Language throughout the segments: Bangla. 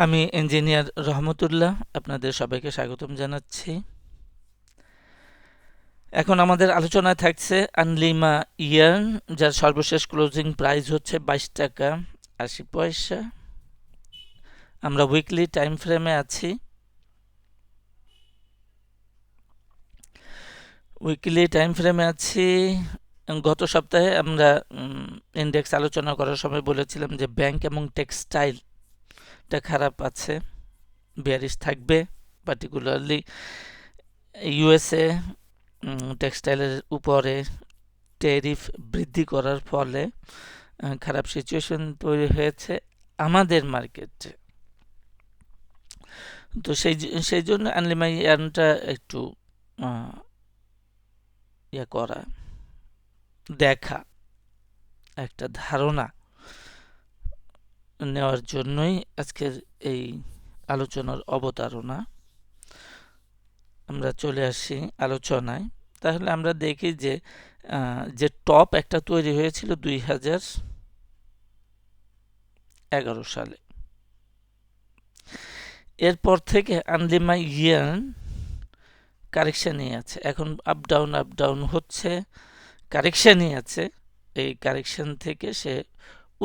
আমি ইঞ্জিনিয়ার রহমতুল্লাহ, আপনাদের সবাইকে স্বাগতম জানাচ্ছি। এখন আমাদের আলোচনায় থাকছে আনলিমা ইয়ার্ন, যার সর্বশেষ ক্লোজিং প্রাইস হচ্ছে 22 টাকা 80 পয়সা। আমরা উইকলি টাইম ফ্রেমে আছি। গত সপ্তাহে আমরা ইন্ডেক্স আলোচনা করার সময় বলেছিলাম যে ব্যাংক এবং টেক্সটাইলটা খারাপ আছে, বেয়ারিশ থাকবে। পার্টিকুলারলি ইউএসএ টেক্সটাইলের উপরে ট্যারিফ বৃদ্ধি করার ফলে খারাপ সিচুয়েশন তৈরি হয়েছে আমাদের মার্কেটে। তো সেই জন্য আনলিমা ইয়ার্নটা একটু করা, দেখা, একটা ধারণা নেওয়ার জন্যই আজকের এই আলোচনার অবতারণা। আমরা চলে আসি আলোচনায়। তাহলে আমরা দেখি যে টপ একটা তৈরি হয়েছিল 2011 সালে। এরপর থেকে আনলিমা ইয়ার্ন কারেকশানই আছে। এখন আপ ডাউন হচ্ছে, কারেকশানই আছে। এই কারেকশান থেকে সে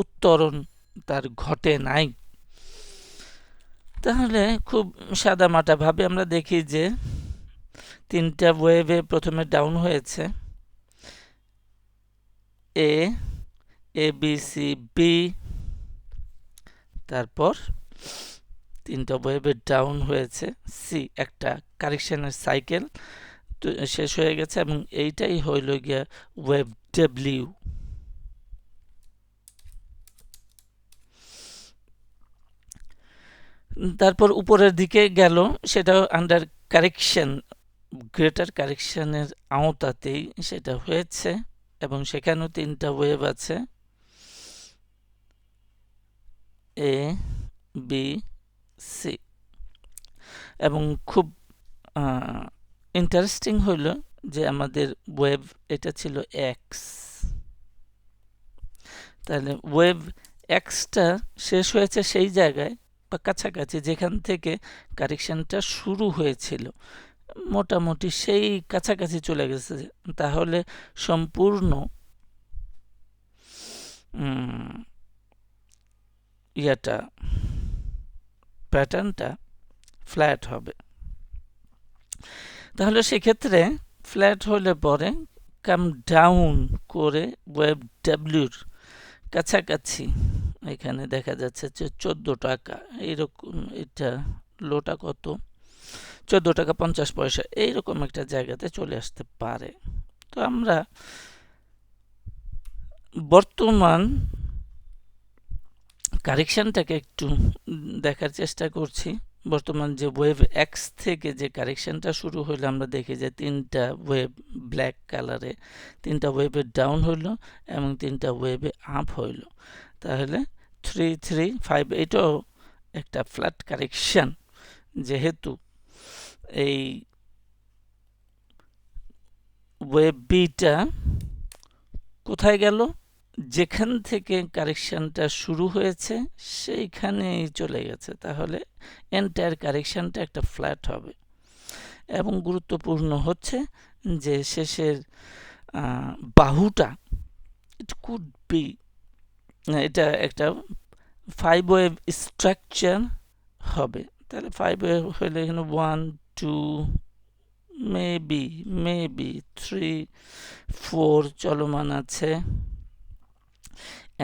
উত্তরণ তার ঘটে নাই। তাহলে খুব সাদামাটা ভাবে আমরা দেখি যে তিনটা ওয়েভে প্রথমে ডাউন হয়েছে, এ বি সি বি, তারপর তিনটা ওয়েভে ডাউন হয়েছে, সি, একটা কারেকশনের সাইকেল শেষ হয়ে গেছে, এবং এইটাই হইল গিয়া ওয়েভ ডব্লিউ। তারপর উপরের দিকে গেল, সেটাও আন্ডার কারেকশন, গ্রেটার কারেকশনের আওতাতেই সেটা হয়েছে, এবং সেখানেও তিনটা ওয়েভ আছে, এ বি সি। এবং খুব ইন্টারেস্টিং হইল যে আমাদের ওয়েভ এটা ছিল এক্স। তাহলে ওয়েভ এক্সটা শেষ হয়েছে সেই জায়গায় বা কাছাকাছি যেখান থেকে কারেকশনটা শুরু হয়েছিল, মোটামুটি সেই কাছাকাছি চলে গেছে। তাহলে সম্পূর্ণ প্যাটার্নটা ফ্ল্যাট হবে। তাহলে সেক্ষেত্রে ফ্ল্যাট হলে পরে কাম ডাউন করে ওয়েভ ডাব্লিউর কাছাকাছি, এখানে দেখা যাচ্ছে যে 14 টাকা এইরকম, এটা লোটা কত, 14 টাকা 50 পয়সা, এইরকম একটা জায়গাতে চলে আসতে পারে। তো আমরা বর্তমান কারেকশনটাকে একটু দেখার চেষ্টা করছি। বর্তমান যে ওয়েভ এক্স থেকে যে কারেকশনটা শুরু হইলো, আমরা দেখি যে তিনটা ওয়েভ ব্ল্যাক কালারে, তিনটা ওয়েভে ডাউন হইলো এবং তিনটা ওয়েভে আপ হইলো। তাহলে 3 3 5, এটাও একটা ফ্ল্যাট কারেকশন, যেহেতু এই ওয়েভ বিটা কোথায় গেল, যেখান থেকে কারেকশনটা শুরু হয়েছে সেইখানেই চলে গেছে। তাহলে এন্টায়ার কারেকশনটা একটা ফ্ল্যাট হবে। এবং গুরুত্বপূর্ণ হচ্ছে যে শেষের বাহুটা, ইট কুড বি, এটা একটা 5 ওয়েভ স্ট্রাকচার হবে। তাহলে 5 ওয়েভ হলে এখানে 1 2 মেবি 3 4 চলমান আছে,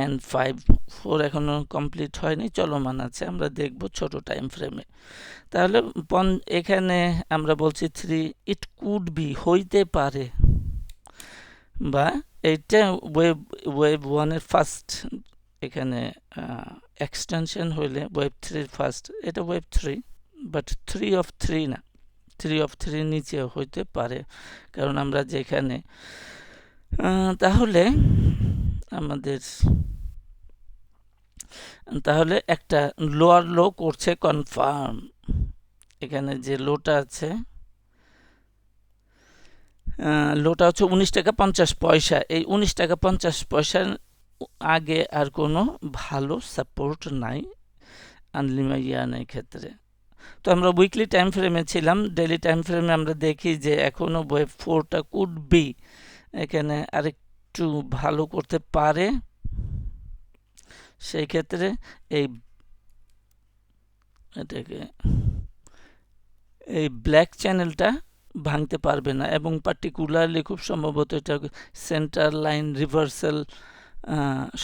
and 5 4 এখনো কমপ্লিট হয়নি, চলমান আছে। আমরা দেখব ছোট টাইম ফ্রেমে। তাহলে এখানে আমরা বলছি 3, ইট কুড বি, হইতে পারে, বা এইটা ওয়েভ 1 এর ফার্স্ট, এখানে এক্সটেনশন হইলে ওয়েভ 3 ফার্স্ট, এটা ওয়েভ 3, বাট 3 অফ 3 না, 3 অফ 3 নিচে হইতে পারে, কারণ আমরা যেখানে তাহলে একটা লোয়ার লো করছে কনফার্ম। এখানে যে লোটা আছে, লোটা হচ্ছে 19 টাকা 50 পয়সা। এই 19 টাকা 50 পয়সার আগে আর কোনো ভালো সাপোর্ট নাই। আনলিমাইয়ানের ক্ষেত্রে। তো আমরা উইকলি টাইম ফ্রেমে ছিলাম, ডেইলি টাইম ফ্রেমে আমরা দেখি যে এখনও ওয়েভ 4টা কুড বি এখানে আরেকটু ভালো করতে পারে। সেই ক্ষেত্রে এটাকে এই ব্ল্যাক চ্যানেলটা ভাঙতে পারবে না, এবং পার্টিকুলারলি খুব সম্ভবত এটা সেন্টার লাইন রিভার্সাল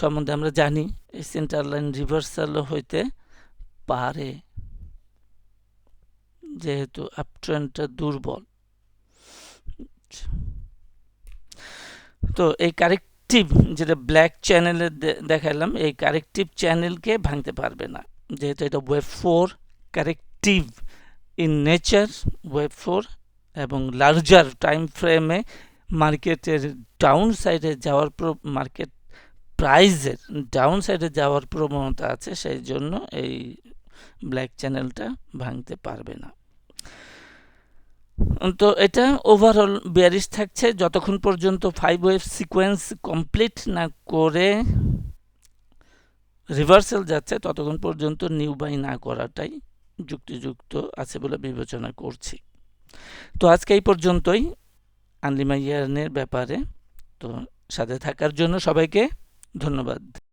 সম্বন্ধে আমরা জানি। এই সেন্টার লাইন রিভার্সালও হইতে পারে যেহেতু আপট্রেন্ডটা দুর্বল। তো এই কারেক্টিভ যেটা ব্ল্যাক চ্যানেলে দেখালাম, এই কারেক্টিভ চ্যানেলকে ভাঙতে পারবে না যেহেতু এটা wave 4 corrective in nature, wave 4 এবং লার্জার টাইম ফ্রেমে মার্কেটের ডাউন সাইডে যাওয়ার মার্কেট প্রাইজের ডাউন সাইডে যাওয়ার প্রবণতা আছে, সেই জন্য এই ব্ল্যাক চ্যানেলটা ভাঙতে পারবে না। তো এটা ওভারঅল বেয়ারিশ থাকছে যতক্ষণ পর্যন্ত 5 ওয়েভ সিকোয়েন্স কমপ্লিট না করে রিভার্সাল যাচ্ছে, ততক্ষণ পর্যন্ত নিউ বাই না করাটাই যুক্তিযুক্ত আছে বলে বিবেচনা করছি। তো আজকে এই পর্যন্তই আনলিমাইয়ানের ব্যাপারে। তো সাথে থাকার জন্য সবাইকে ধন্যবাদ।